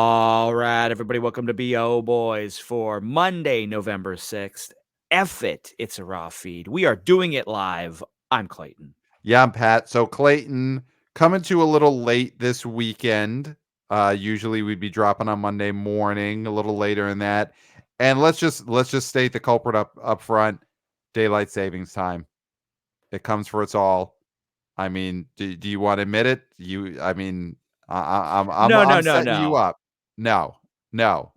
All right, everybody, welcome to BO Boys for Monday, November 6th. F it, it's a raw feed. We are doing it live. I'm Clayton. Yeah, I'm Pat. So Clayton coming to a little late this weekend. Usually we'd be dropping on Monday morning, a little later in that. And let's just state the culprit up front. Daylight savings time. It comes for us all. I mean, do you want to admit it? No, no, I'm no, setting you no. up. No, no.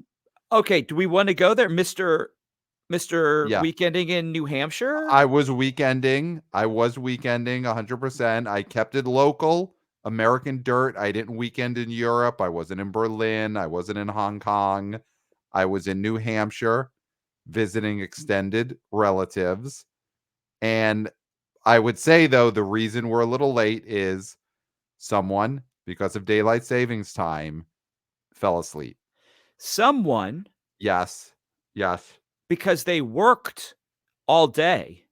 Okay, do we want to go there, Mr. Yeah. Weekending in New Hampshire? I was weekending. 100%. I kept it local, American dirt. I didn't weekend in Europe. I wasn't in Berlin. I wasn't in Hong Kong. I was in New Hampshire visiting extended relatives. And I would say, though, the reason we're a little late is someone, because of daylight savings time, fell asleep. Someone, Yes. Yes. because they worked all day,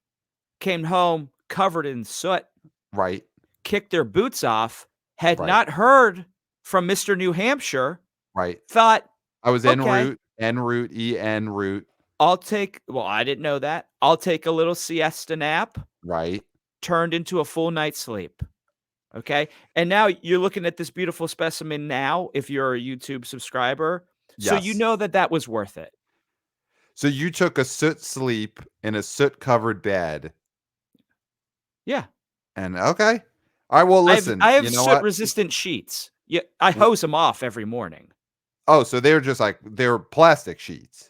came home covered in soot, Right. kicked their boots off, had Right. not heard from Mr. New Hampshire, Right. thought, I was okay, en route, en route. I didn't know that. I'll take a little siesta nap, Right. turned into a full night's sleep. Okay. And now you're looking at this beautiful specimen now, if you're a YouTube subscriber. So you Yes. know that was worth it. So you took a soot sleep in a soot covered bed. Yeah. And okay. All right. Well, listen, I have you know soot what? resistant sheets. Yeah. I W- hose them off every morning. Oh, so they're just like they're plastic sheets.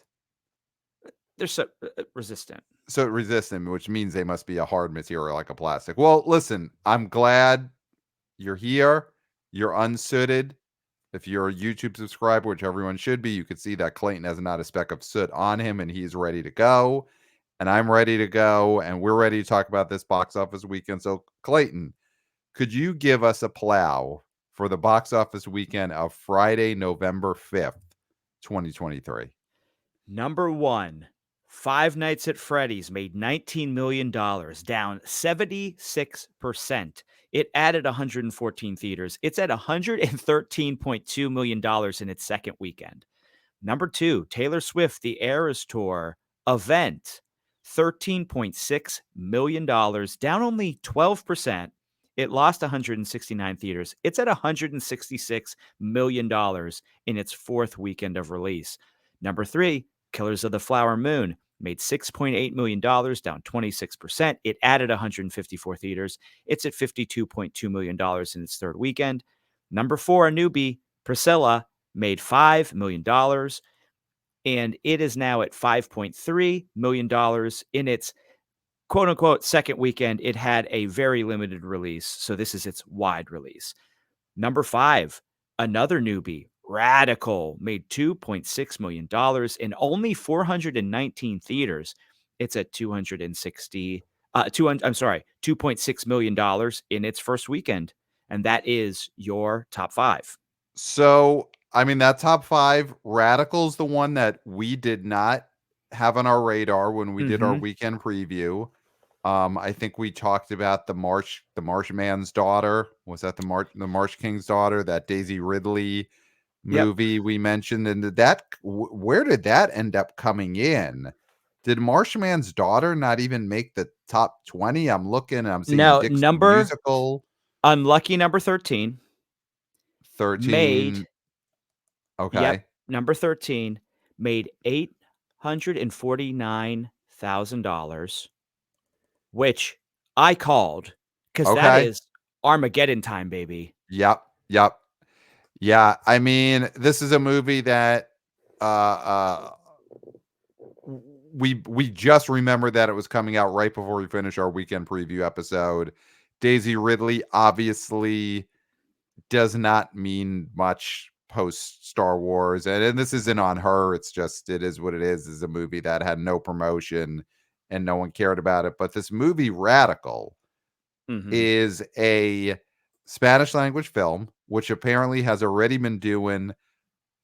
They're soot resistant. Soot resistant, which means they must be a hard material like a plastic. Well, listen, I'm glad you're here. You're unsooted. If you're a YouTube subscriber, which everyone should be, you can see that Clayton has not a speck of soot on him and he's ready to go. And I'm ready to go. And we're ready to talk about this box office weekend. So, Clayton, could you give us a plow for the box office weekend of Friday, November 5th, 2023? Number one, Five Nights at Freddy's made $19 million, down 76%. It added 114 theaters. It's at $113.2 million in its second weekend. Number two, Taylor Swift, The Eras Tour event, $13.6 million, down only 12%. It lost 169 theaters. It's at $166 million in its fourth weekend of release. Number three, Killers of the Flower Moon made $6.8 million, down 26%. It added 154 theaters. It's at $52.2 million in its third weekend. Number four, a newbie, Priscilla, made $5 million, and it is now at $5.3 million in its quote unquote second weekend. It had a very limited release, so this is its wide release. Number five, another newbie, Radical, made $2.6 million in only 419 theaters. It's at $2.6 million in its first weekend. And that is your top five. So, I mean, that top five, Radical's the one that we did not have on our radar when we did our Mm-hmm. weekend preview. I think we talked about the Marsh Man's daughter. Was that the Marsh King's daughter? That Daisy Ridley Yep. movie we mentioned, and where did that end up coming in? Did Marshman's daughter not even make the top 20? I'm looking, I'm seeing No, Dick's the Musical, unlucky number 13 made, 13. yep, Okay. number 13 made $849,000, which I called because that Okay. is Armageddon time, baby. Yep. Yep. Yeah. I mean, this is a movie that uh uh we just remembered that it was coming out right before we finished our weekend preview episode. Daisy Ridley obviously does not mean much post Star Wars, and this isn't on her. It's just it is what it is. Is a movie that had no promotion and no one cared about it. But this movie, Radical, Mm-hmm. is a Spanish language film, which apparently has already been doing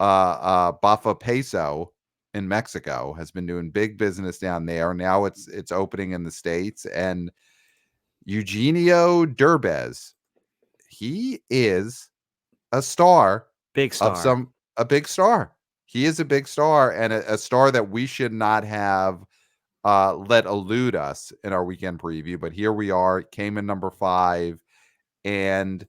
Bafa Peso in Mexico, has been doing big business down there. Now it's opening in the States, and Eugenio Derbez, he is a star Big of star. some a big star. He is a big star and a star that we should not have let elude us in our weekend preview. But here we are, came in number 5. And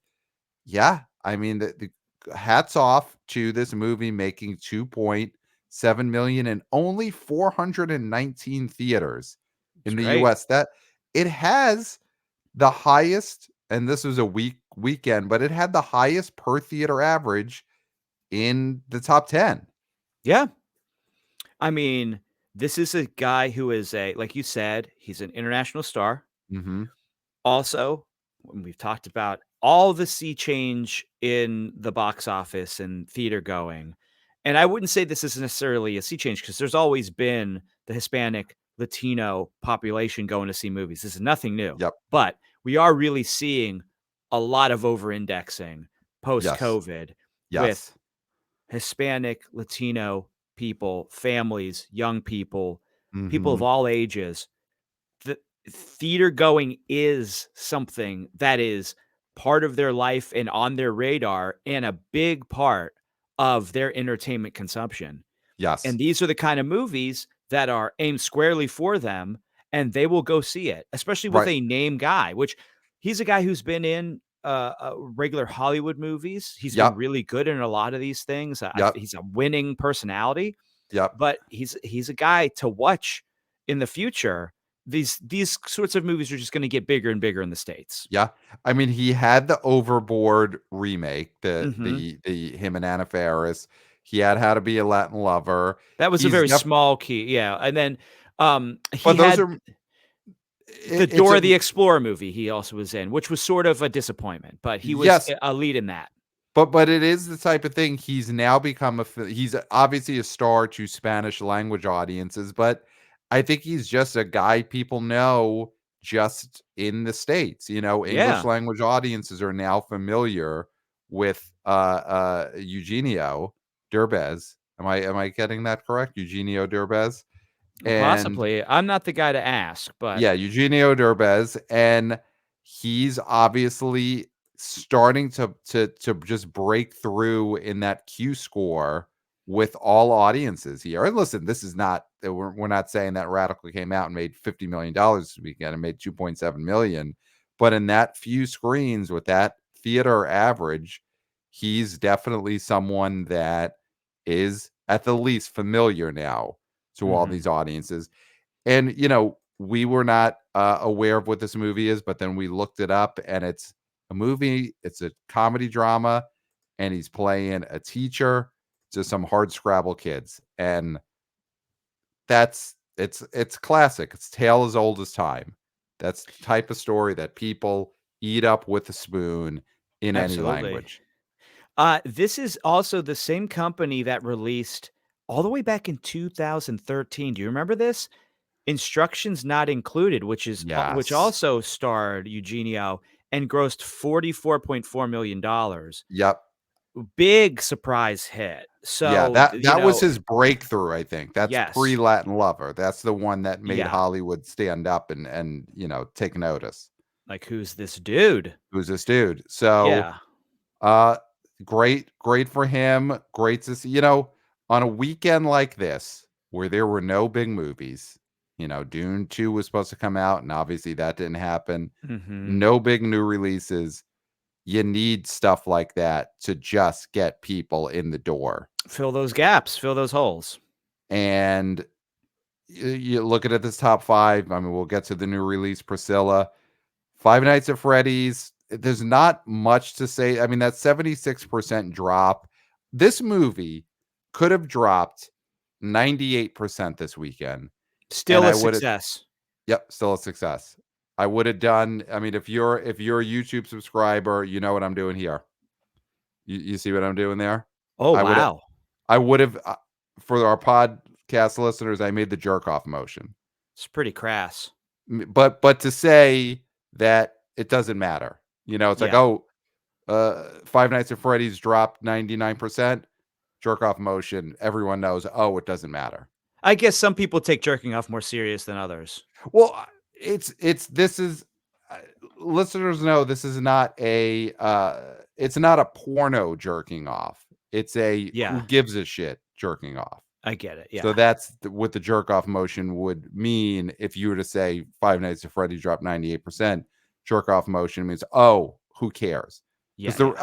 yeah, I mean, the hats off to this movie making 2.7 million in only 419 theaters It's in the great. US. That it has the highest, and this was a weekend, but it had the highest per theater average in the top 10. Yeah. I mean, this is a guy who is like you said, he's an international star. Mhm. Also, when we've talked about all the sea change in the box office and theater going, and I wouldn't say this is necessarily a sea change because there's always been the Hispanic, Latino population going to see movies. This is nothing new, Yep. but we are really seeing a lot of over-indexing Yes. post-COVID with Yes. Hispanic, Latino people, families, young people of Mhm. all ages. The theater going is something that is part of their life and on their radar and a big part of their entertainment consumption. Yes. And these are the kind of movies that are aimed squarely for them, and they will go see it, especially with Right. a name guy, which he's a guy who's been in regular Hollywood movies. He's been Yep. really good in a lot of these things. Yep. He's a winning personality, Yep. but he's a guy to watch in the future. These sorts of movies are just gonna get bigger and bigger in the States. Yeah. I mean, he had the Overboard remake, the Mhm. the the him and Anna Faris. He had How to Be a Latin Lover. That was a He's very def small key, yeah, and then, he but those had are the it's Dora a the Explorer movie he also was in, which was sort of a disappointment, but he was yes, a lead in that. but it is the type of thing he's now become he's obviously a star to Spanish language audiences, but I think he's just a guy people know just in the States. English Yeah, language audiences are now familiar with Eugenio Derbez. Am I getting that correct? Eugenio Derbez. And possibly. I'm not the guy to ask, but yeah, Eugenio Derbez, and he's obviously starting to just break through in that Q score with all audiences here. And listen, this is not we're not saying that Radical came out and made $50 million this weekend and made 2.7 million, but in that few screens with that theater average, he's definitely someone that is at the least familiar now to all Mhm. these audiences. And, we were not aware of what this movie is, but then we looked it up and it's a movie, it's a comedy drama, and he's playing a teacher to some hard scrabble kids. And it's classic. It's tale as old as time. That's the type of story that people eat up with a spoon in any Absolutely. language. This is also the same company that released all the way back in 2013. Do you remember this? Instructions Not Included, which Yes. also starred Eugenio and grossed $44.4 million. Yep. Big surprise hit. Yeah, So, that was his breakthrough, I think. That's yes, pre-Latin Lover. That's the one that made yeah, Hollywood stand up and take notice. like, "Who's this dude?" Who's this dude? So, Yeah, uh, great for him. Great to see, on a weekend like this where there were no big movies, Dune 2 was supposed to come out, and obviously that didn't happen. mhm. No big new releases. You need stuff like that to just get people in the door. Fill those gaps, fill those holes. And you looking at this top 5, I mean, we'll get to the new release, Priscilla. Five Nights at Freddy's, there's not much to say. I mean, that 76% drop. This movie could have dropped 98% this weekend, and Still I a would have success. yep, still a success. I would have done I mean, if you're a YouTube subscriber, you know what I'm doing here. You see what I'm doing there? Oh, I would have wow. I would have for our podcast listeners, I made the jerk off motion. It's pretty crass. But to say that it doesn't matter, it's like, Yeah. oh, Five Nights at Freddy's dropped 99%, jerk off motion. Everyone knows, oh, it doesn't matter. I guess some people take jerking off more serious than others. Well, this is uh, listeners know this is not it's not a porno jerking off. It's a Yeah, who gives a shit jerking off. I get it. So Yeah. that's what the jerk off motion would mean if you were to say Five Nights at Freddy dropped 98%. Jerk off motion means, oh, who cares? Because Yeah,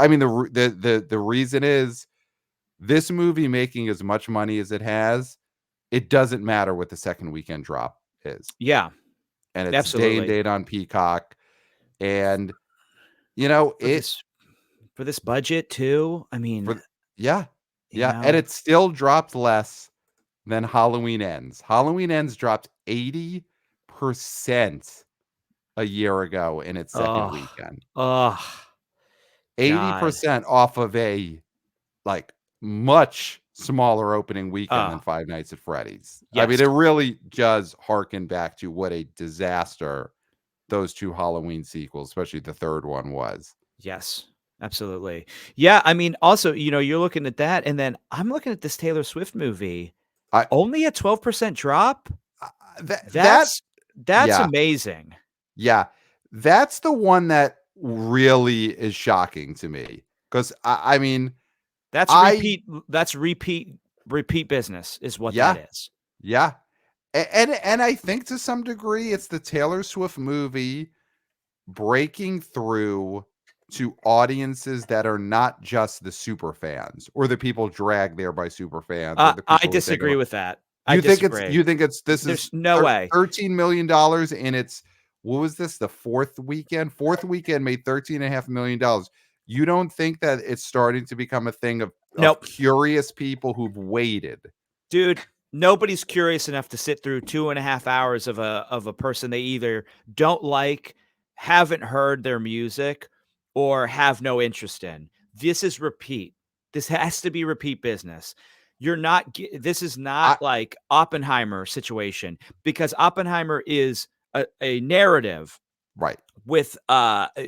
yeah. the reason is this movie making as much money as it has, it doesn't matter what the second weekend drop is. Yeah, And it's day and absolutely. date on Peacock. And you know, For it this for this budget too, I mean, for yeah. you Yeah. And know? it still dropped less than Halloween Ends. Halloween Ends dropped 80% a year ago in its second Oh, weekend. oh, God. 80% off of a, like, much smaller opening weekend than Oh, Five Nights at Freddy's. I mean, yes. it really does harken back to what a disaster those 2 Halloween sequels, especially the 3rd one, was. Yes, absolutely. Yeah, I mean, also, you're looking at that, and then I'm looking at this Taylor Swift movie. I Only a 12% drop? that That's yeah, amazing. yeah. That's the one that really is shocking to me, 'cause I mean, That's I repeat business is what that yeah, is. yeah. And I think to some degree it's the Taylor Swift movie breaking through to audiences that are not just the super fans or the people dragged there by super fans or the I people who are taking disagree with that. I you think it's disagree. you think it's this is There's no way. $13 million in its what was this the fourth weekend? Fourth weekend made $13.5 million. You don't think that it's starting to become a thing of Nope. curious people who've waited? Dude, nobody's curious enough to sit through 2.5 hours of a person they either don't like, haven't heard their music, or have no interest in. This is repeat. This has to be repeat business. This is not I like Oppenheimer situation, because Oppenheimer is a narrative right. with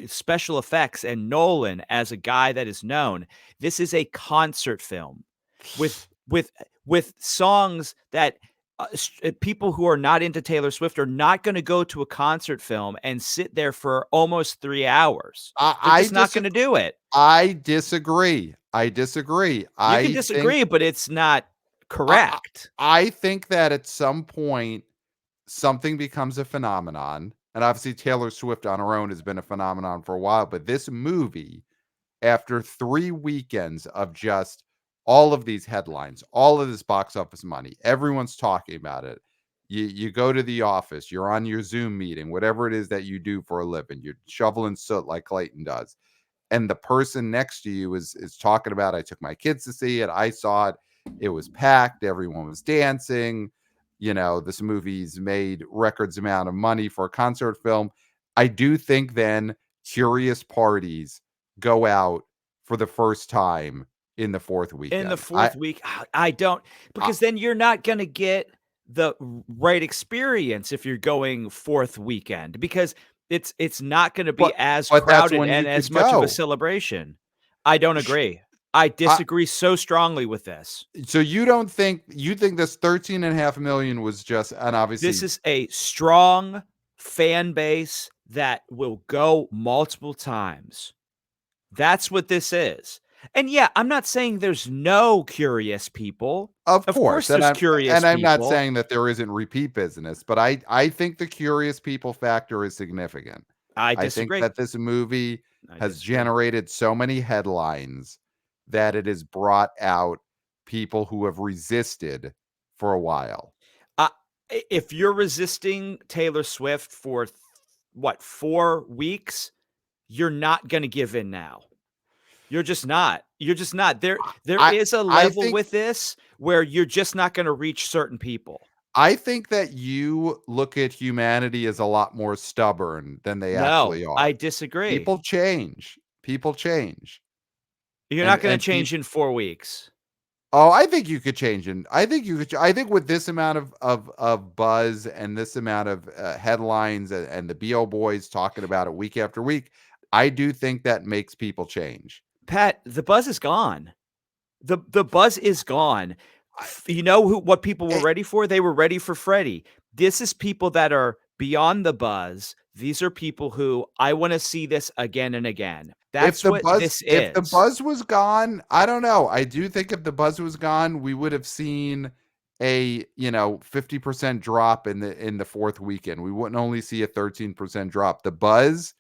special effects and Nolan as a guy that is known. This is a concert film with with with songs that people who are not into Taylor Swift are not going to go to a concert film and sit there for almost 3 hours. I They're I just not going disagree. to do it. I disagree. I disagree. You can I think disagree, but it's not I correct. I think that at some point something becomes a phenomenon, and obviously Taylor Swift on her own has been a phenomenon for a while, but this movie, after 3 weekends of just all of these headlines, all of this box office money, everyone's talking about it. You go to the office, you're on your Zoom meeting, whatever it is that you do for a living, you're shoveling soot like Clayton does, and the person next to you is talking about, I took my kids to see it, I saw it, it was packed, everyone was dancing, this movie's made records amount of money for a concert film. I do think then curious parties go out for the first time in the fourth In the weekend. I 4th week, I don't, I, because then you're not gonna get the right experience if you're going 4th weekend, because it's not gonna be but as but that's crowded when and you as could much of a go. celebration. I don't Sh- agree. I I, disagree so strongly with this. so you think this 13.5 million was just, and This obviously is a strong fan base that will go multiple times. That's what this is. And yeah, I'm not saying there's no curious people. of Of course, course and there's I'm curious and I'm not people. saying that there isn't repeat business, but I think the curious people factor is significant. I I think disagree. that this movie I has disagree. generated so many headlines that it has brought out people who have resisted for a while. Uh, if you're resisting Taylor Swift for what, 4 weeks, you're not gonna give in now. You're just not. You're just not. There I is a I level think with this where you're just not gonna reach certain people. I think that you look at humanity as a lot more stubborn than they No, actually I are. disagree. People change. People change. You're not And gonna and change in 4 weeks. Oh, I think you could change it. I think you could. I think with this amount of buzz and this amount of headlines and the BO boys talking about it week after week, I do think that makes people change. Pat, the buzz is gone. The buzz is gone. I, You know what people were eh, ready for? They were ready for Freddy. This is people that are beyond the buzz. These are people who I wanna see this again and again. That's what this If the is. buzz was gone, I don't know. I do think if the buzz was gone, we would have seen a, 50% drop in the fourth weekend. We wouldn't only see a 13% drop. The buzz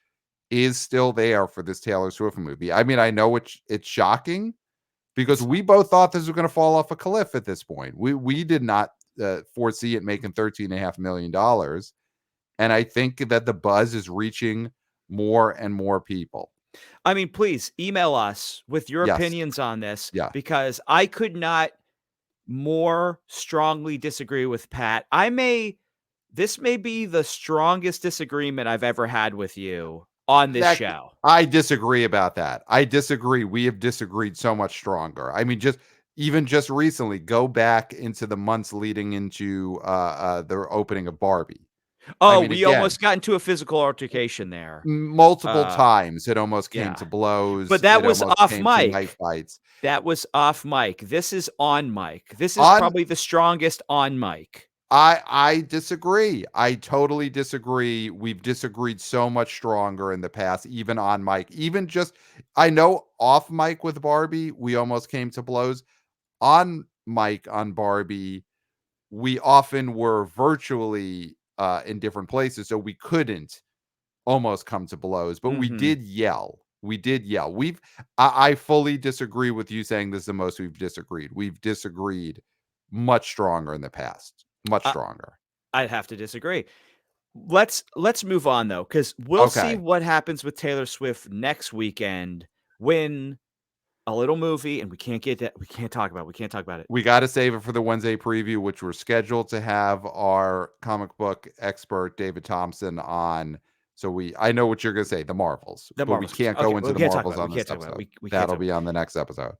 is still there for this Taylor Swift movie. I mean, I know it's shocking because It's we both thought this was going to fall off a cliff at this point. We did not foresee it making $13.5 million, and I think that the buzz is reaching more and more people. I mean, please email us with your Yes, opinions on this yeah, because I could not more strongly disagree with Pat. This may be the strongest disagreement I've ever had with you on this that show. I disagree about that. I disagree. We have disagreed so much stronger. I mean, just recently, go back into the months leading into the opening of Barbie. I Oh, mean, we again, almost got into a physical altercation there. multiple Uh, times it almost came yeah. to But blows. that It was almost off came to knife mic. fights. That was off mic. This is on mic. This is On probably the strongest on mic. I disagree. I totally disagree. We've disagreed so much stronger in the past, even on mic. Even just I know off mic with Barbie, we almost came to blows. On mic on Barbie, we often were virtually in different places, so we couldn't almost come to blows, but we Mhm. did yell. We did yell. I fully disagree with you saying this is the most we've disagreed. We've disagreed much stronger in the past. Much I stronger. I'd have to disagree. Let's move on though, because we'll see Okay. what happens with Taylor Swift next weekend when a little movie, and we can't talk about it. We can't talk about it. We got to save it for the Wednesday preview, which we're scheduled to have our comic book expert David Thompson on. So I know what you're going to say, the Marvels, The but we Marvels. can't Okay, go well, into we the can't talk Marvels about it. We on this can't talk about it. episode. We can't That'll talk be about on the next episode. it.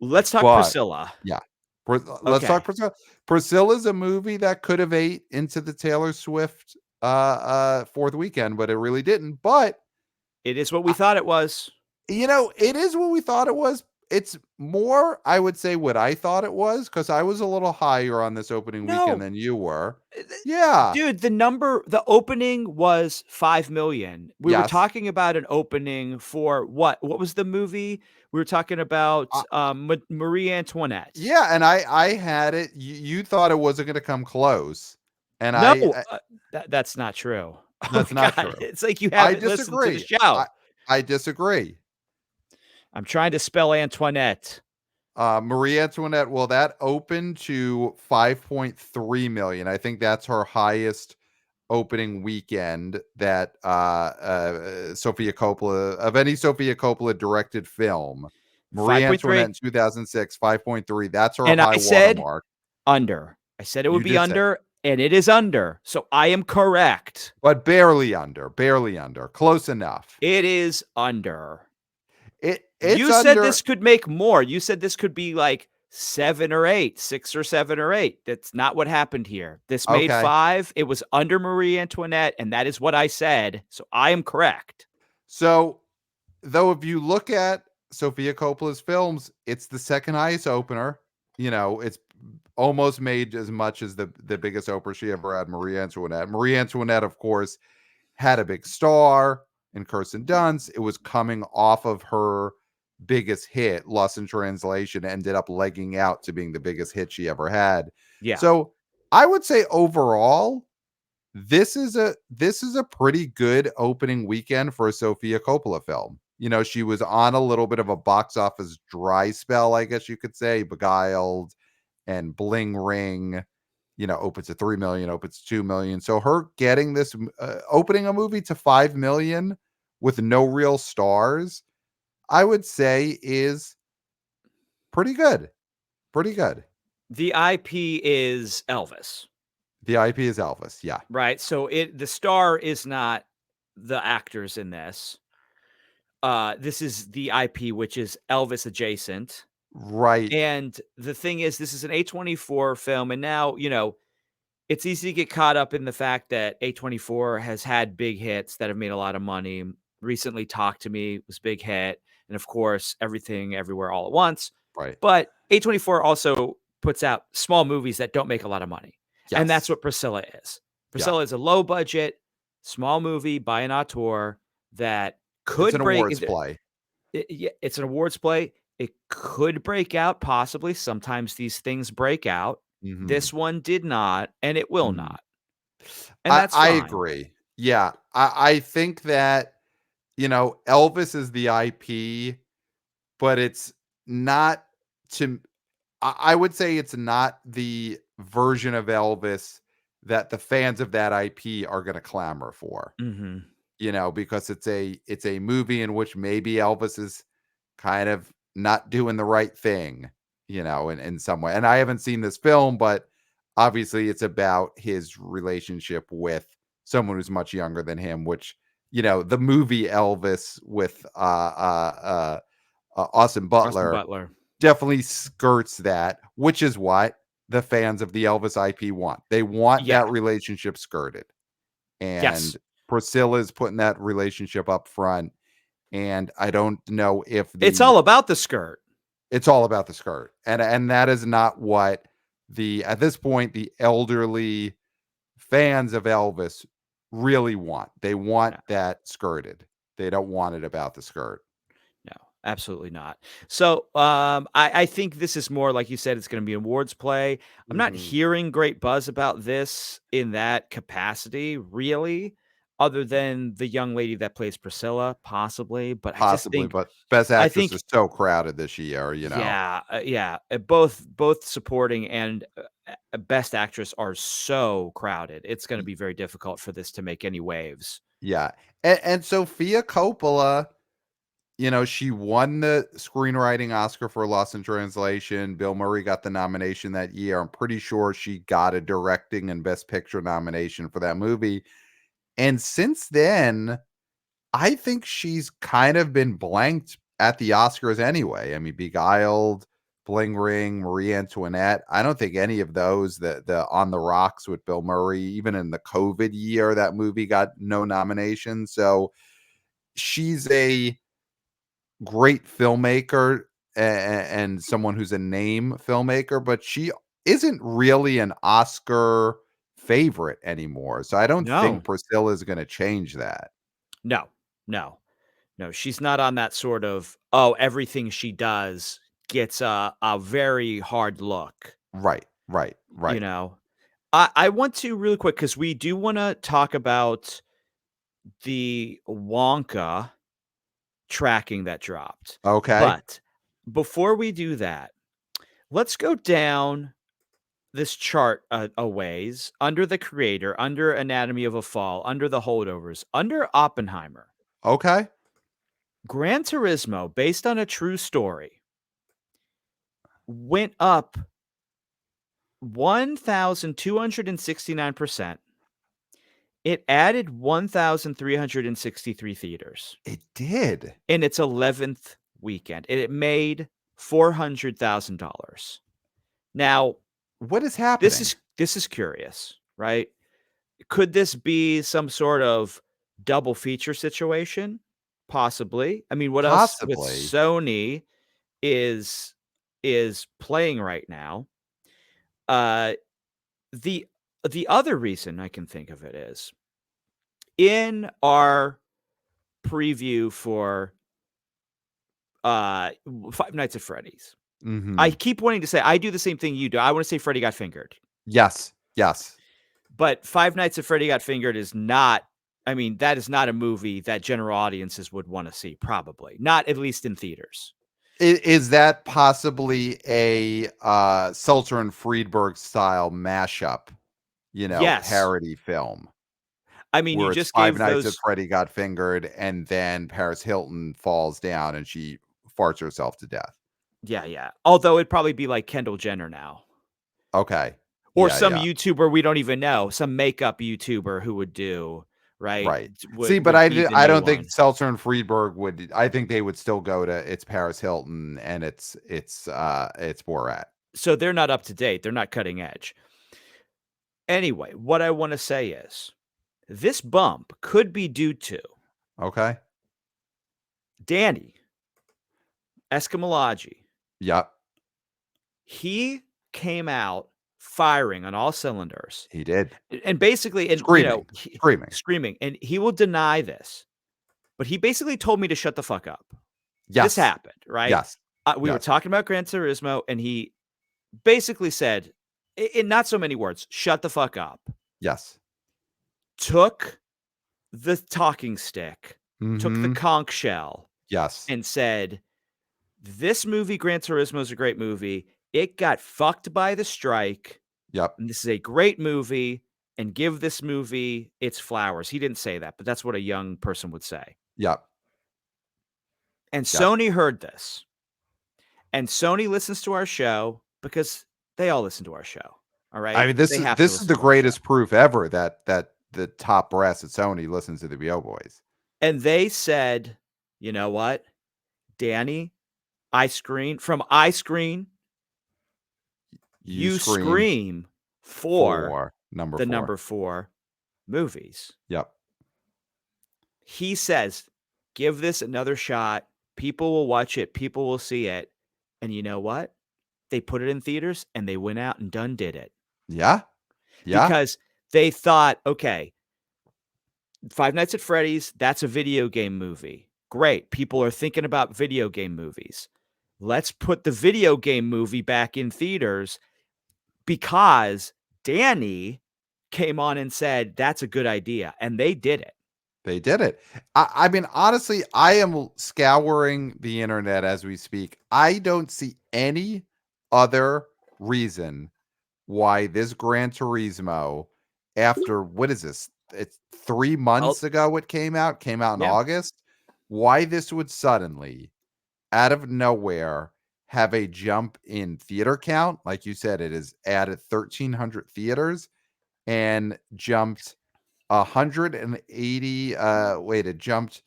Let's talk But Priscilla. yeah, let's talk Okay. Priscilla. Priscilla's a movie that could have ate into the Taylor Swift fourth weekend, but it really didn't. But It is what we thought it was. it is what we thought it was. It's more, I would say, what I thought it was because I was a little higher on this opening weekend No. than you were. Uh, th Yeah. Dude, the opening was 5,000,000. We were Yes. talking about an opening for what? What was the movie? We were talking about, Uh, Ma Marie Antoinette. yeah, and I had it. You thought it wasn't going to come close, and No, that's not true. Oh that's my not god, true. it's like you I haven't listened to the disagree. I show. I disagree. I'm trying to spell Antoinette. Marie Antoinette, well, that opened to 5.3 million. I think that's her highest opening weekend that Sophia Coppola of any Sophia Coppola directed film. Marie Antoinette 5.3, in 2006, 5.3. That's her and high I said watermark. under. I said it would You be did say, under, and it is under, so I am correct. but barely under, close enough. It is under. It's You said under. this could make more. You said this could be like 7 or 8, 6 or 7 or 8. That's not what happened here. This made Okay. 5. It was under Marie Antoinette, and that is what I said. So I am correct. So, though, if you look at Sofia Coppola's films, it's the second highest opener. It's almost made as much as the biggest opener she ever had, Marie Antoinette. Marie Antoinette, of course, had a big star in Kirsten Dunst. It was coming off of her biggest hit, Lost in Translation, ended up legging out to being the biggest hit she ever had. Yeah. So I would say overall, this is a pretty good opening weekend for a Sofia Coppola film. She was on a little bit of a box office dry spell, I guess you could say. Beguiled and Bling Ring, opens to 3 million, opens to 2 million. So her getting this opening a movie to 5 million with no real stars, I would say is pretty good. Pretty good. The IP is Elvis, The IP is Elvis. Yeah. right? So the star is not the actors in this. This is the IP, which is Elvis adjacent. Right. And the thing is, this is an A24 film, and now, it's easy to get caught up in the fact that A24 has had big hits that have made a lot of money. Recently, Talk to Me was a big hit, and of course, Everything Everywhere All at Once. Right. But A24 also puts out small movies that don't make a lot of money, and that's Yes. what Priscilla is. Yeah. Priscilla is a low budget, small movie by an auteur that It's could an break awards play. Yeah, it's an awards play. It could break out, possibly. Sometimes these things break out. Mhm. This one did not, and it will Mhm. not, and I that's I fine. agree. Yeah. I think that, Elvis is the IP, but it's not to I would say it's not the version of Elvis that the fans of that IP are gonna clamor for. Mhm. Because it's a movie in which maybe Elvis is kind of not doing the right thing, in some way. And I haven't seen this film, but obviously it's about his relationship with someone who's much younger than him, which, the movie Elvis with Austin Austin Butler Butler. definitely skirts that, which is what the fans of the Elvis IP want. They want Yeah. that relationship skirted. And Yes. Priscilla's putting that relationship up front, and I don't know if It's the all about the skirt. it's all about the skirt, and that is not what at this point, the elderly fans of Elvis really want. They want No, that skirted. They don't want it about the skirt. no, absolutely not. So, I think this is more like you said, it's gonna be awards play. I'm not Mhm. hearing great buzz about this in that capacity, really, other than the young lady that plays Priscilla, possibly, but Possibly, but Best I Actress think is so crowded this year. yeah, yeah, both supporting and, best actress are so crowded. It's gonna Y be very difficult for this to make any waves. Yeah, and Sofia Coppola, she won the screenwriting Oscar for Lost in Translation. Bill Murray got the nomination that year. I'm pretty sure she got a directing and Best Picture nomination for that movie. And since then, I think she's kind of been blanked at the Oscars anyway. I mean, Beguiled, Bling Ring, Marie Antoinette. I don't think any of those, the On the Rocks with Bill Murray, even in the COVID year, that movie got no nomination. So she's a great filmmaker and someone who's a name filmmaker, but she isn't really an Oscar favorite anymore. So I don't No, think Priscilla is going to change that. no, no. No, she's not on that sort of, "Oh, everything she does gets a very hard look," Right, right, you right. know? I want to really quick because we do wanna talk about the Wonka tracking that dropped, Okay, but before we do that, let's go down this chart a ways, under the creator, under Anatomy of a Fall, under the holdovers, under Oppenheimer. okay, Gran Turismo, based on a true story, went up 1,269%. It added 1,363 theaters it did. in its 11th weekend, and it made $400,000. Now, What is this happening? is this is curious, right? Could this be some sort of double feature situation? Possibly. I mean, what else with Possibly. Sony is playing right now? Uh, the the other reason I can think of it is in our preview for, Five Nights at Freddy's. I Mhm. keep wanting to say I do the same thing you do. I wanna say Freddy Got Fingered, Yes, yes. but Five Nights at Freddy Got Fingered is not, I mean, that is not a movie that general audiences would wanna see, probably, not at least in theaters. Is that possibly a, Seltzer and Friedberg style mashup, Yes. parody film? I mean, you Where it's just Five gave Nights at those Freddy Got Fingered, and then Paris Hilton falls down and she farts herself to death. yeah, yeah. Although it'd probably be like Kendall Jenner now, Okay. or Yeah, some yeah. YouTuber we don't even know, some makeup YouTuber who would do, right? Right. See, Would but would be the I new don't think one. Seltzer and Friedberg would. I think they would still go to it's Paris Hilton and it's Borat. So they're not up to date, they're not cutting edge. Anyway, what I wanna say is, this bump could be due to Okay. Danny Escamilage. Yep. He came out firing on all cylinders, He did. and basically Screaming. Screaming. screaming, and he will deny this, but he basically told me to shut the fuck up. This Yes. happened, right? Yes. We were Yes. talking about Gran Turismo, and he basically said, in not so many words, "Shut the fuck up." Yes. Took the talking stick, took the Mhm. conch shell, Yes. and said, "This movie, Gran Turismo, is a great movie. It got fucked by the strike, Yep. and this is a great movie, and give this movie its flowers." He didn't say that, but that's what a young person would say. Yep. And Yep. Sony heard this, and Sony listens to our show because they all listen to our show, all I right? mean, this They is have to this is listen the to our show. greatest proof ever that the top brass at Sony listens to the BO Boys. And they said, "You know what, Danny, iScreen, You you scream scream for for number the 4. number 4 movies." Yep. He says, "Give this another shot. People will watch it. People will see it." And you know what? They put it in theaters and they went out and done did it Yeah. Yeah. because they thought, okay, Five Nights at Freddy's, that's a video game movie. Great. People are thinking about video game movies. Let's put the video game movie back in theaters because Danny came on and said, that's a good idea. And they did it. They did it. I mean, honestly, I am scouring the internet as we speak. I don't see any other reason why this Gran Turismo, after what is this? It's 3 Oh, months ago it came out in yeah. August. Why this would suddenly, out of nowhere, have a jump in theater count. Like you said, it is added 1,300 theaters and jumped 180 wait, it jumped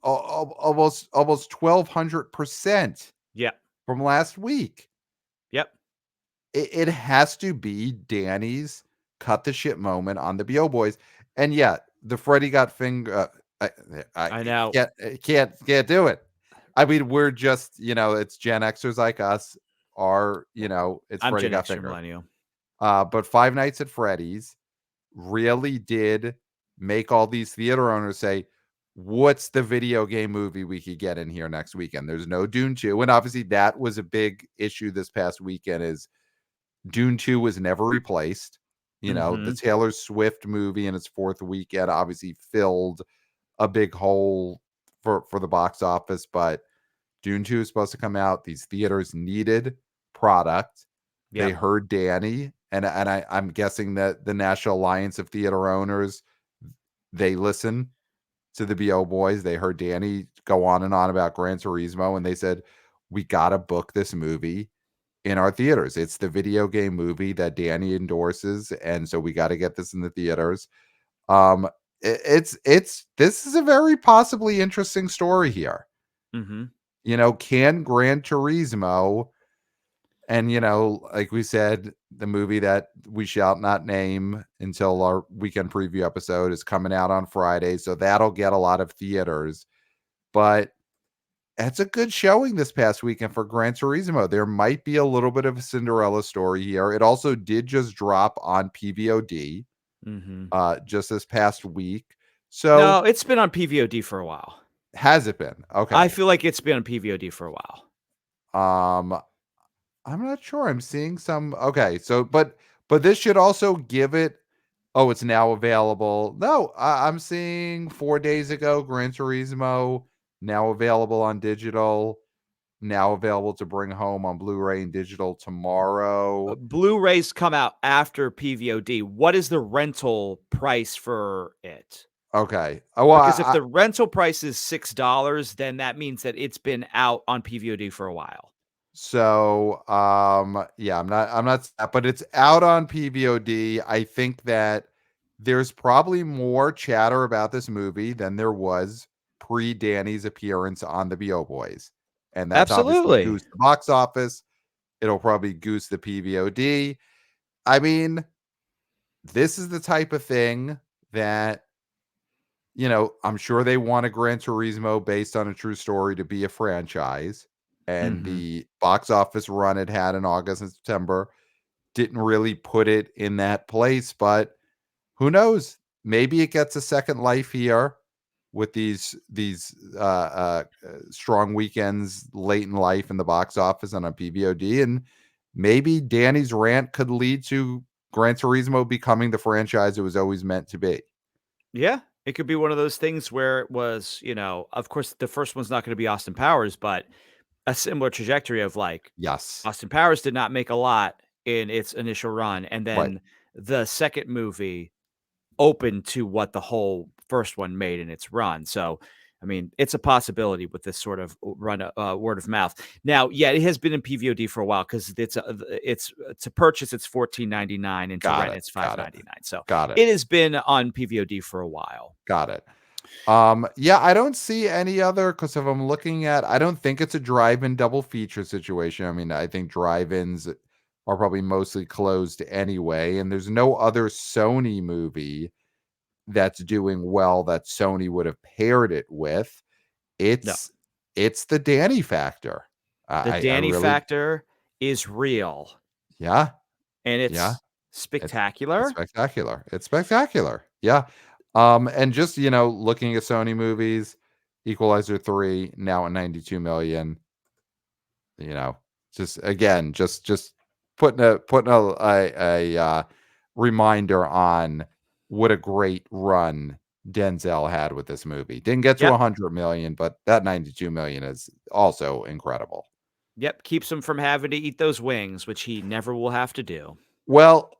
almost 1,200% Yep. from last week. Yep. It has to be Danny's cut the shit moment on the BO Boys. And yet, the Freddy got finger I I know. can't do it. I mean, we're just, it's Gen Xers like us, are, it's I'm Freddy Gen got X, finger. millennial. But Five Nights at Freddy's really did make all these theater owners say, what's the video game movie we could get in here next weekend? There's no Dune 2. And obviously that was a big issue this past weekend is Dune 2 was never replaced. The Mhm. Taylor Swift movie in its 4th weekend obviously filled a big hole for the box office, but Dune 2 is supposed to come out. These theaters needed product. They Yep. heard Danny, and I'm guessing that the National Alliance of Theater Owners, they listen to the BO Boys. They heard Danny go on and on about Gran Turismo, and they said, we got to book this movie in our theaters. It's the video game movie that Danny endorses, and so we got to get this in the theaters. It's this is a very possibly interesting story here. Mhm. Can Gran Turismo, and like we said, the movie that we shall not name until our weekend preview episode is coming out on Friday, so that'll get a lot of theaters. But that's a good showing this past weekend for Gran Turismo. There might be a little bit of a Cinderella story here. It also did just drop on PVOD Mhm. just this past week. So No, it's been on PVOD for a while. has it been? I Okay. feel like it's been on PVOD for a while. Um I'm not sure. I'm seeing some. Okay, so but this should also give it. Oh, it's now available. No, I'm seeing 4 days ago. Gran Turismo now available on digital. Now available to bring home on Blu-ray and digital tomorrow. Blu-rays come out after PVOD. What is the rental price for it? Okay. Oh, well, Because if the rental price is $6, then that means that it's been out on PVOD for a while. so yeah, I'm not, but it's out on PVOD. I think that there's probably more chatter about this movie than there was pre Danny's appearance on the BO Boys. And that's obviously Absolutely. goose the box office. It'll probably goose the PVOD. I mean, this is the type of thing that, I'm sure they want a Gran Turismo based on a true story to be a franchise. And Mhm. the box office run it had in August and September didn't really put it in that place. But who knows? Maybe it gets a second life here with these strong weekends late in life in the box office and on PVOD, and maybe Danny's rant could lead to Gran Turismo becoming the franchise it was always meant to be. Yeah, it could be one of those things where it was, of course, the first one's not gonna be Austin Powers, but a similar trajectory of, like, Yes, Austin Powers did not make a lot in its initial run, and right. then the second movie open to what the whole first one made in its run. So, I mean, it's a possibility with this sort of word of mouth. Now, yeah, it has been in PVOD for a while because it's to purchase it's $14.99 and to Got rent it. it's Got it. $5.99. So Got it. it has been on PVOD for a while. Got it. Yeah, I don't see any other because if I'm looking at, I don't think it's a drive-in double feature situation. I mean, I think drive-ins are probably mostly closed anyway, and there's no other Sony movie that's doing well that Sony would have paired it with. No, It's the Danny factor. the I Danny really, factor is real yeah, and yeah. it's It's spectacular. spectacular. It's spectacular. Yeah. And just, looking at Sony movies, Equalizer 3 now at 92 million, you know, just again, just putting a reminder on what a great run Denzel had with this movie. Didn't get to Yep. 100 million, but that 92 million is also incredible. Yep. Keeps him from having to eat those wings, which he never will have to do. Well,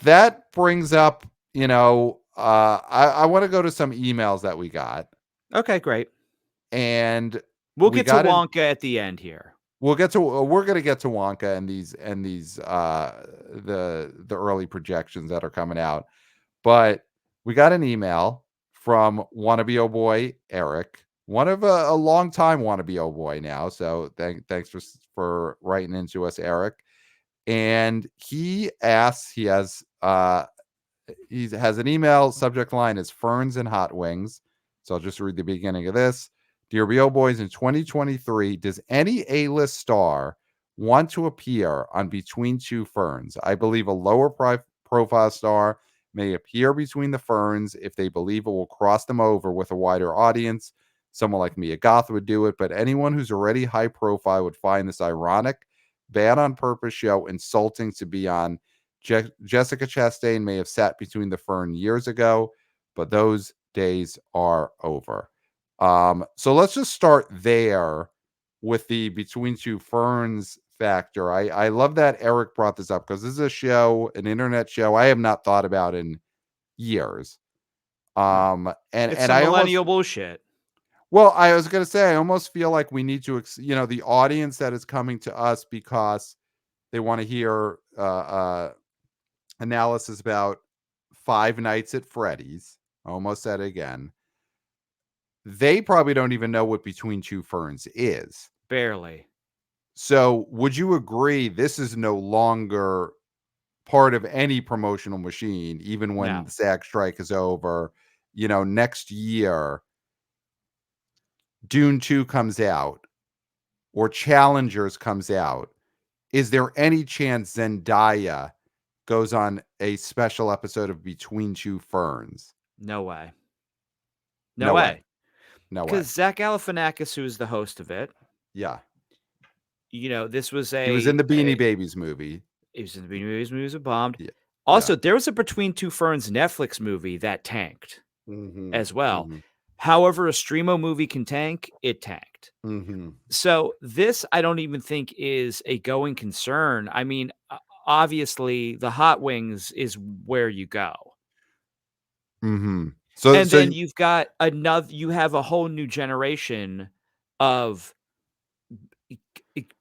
that brings up, I want to go to some emails that we got, Okay, great. and We'll we get to got an Wonka at the end here. we're gonna get to Wonka and these the early projections that are coming out. But we got an email from wannabe oh boy Eric, one of a long time wannabe oh boy now. So thanks for writing into us, Eric. And he has an email subject line is ferns and hot wings. So I'll just read the beginning of this. Dear BO Boys, in 2023, does any A-list star want to appear on Between Two Ferns? I believe a lower profile star may appear between the ferns if they believe it will cross them over with a wider audience. Someone like Mia Goth would do it, but anyone who's already high profile would find this ironic, bad on purpose show insulting to be on. Jessica Chastain may have sat between the fern years ago, but those days are over. So let's just start there with the Between Two Ferns factor. I love that Eric brought this up because this is a show, an internet show I have not thought about in years. No. And It's and some I almost millennial bullshit. well, I was gonna say I almost feel like we need to, the audience that is coming to us because they want to hear analysis about Five Nights at Freddy's. I almost said it again. They probably don't even know what Between Two Ferns is. Barely. So, would you agree this is no longer part of any promotional machine, even when No. the SAG strike is over? Next year, Dune 2 comes out or Challengers comes out. Is there any chance Zendaya goes on a special episode of Between Two Ferns? No way. No No way. way. No way. Because Zach Galifianakis, who is the host of it, Yeah. this was He was in the Beanie Babies movie. he was in the Beanie Babies movies that bombed. Yeah. Yeah. Also, there was a Between Two Ferns Netflix movie that tanked Mhm. as well. Mhm. However, a Streamo movie can tank, it tanked. Mhm. So this, I don't even think is a going concern. I mean, obviously, the hot wings is where you go. Mhm. So And so then y you have a whole new generation of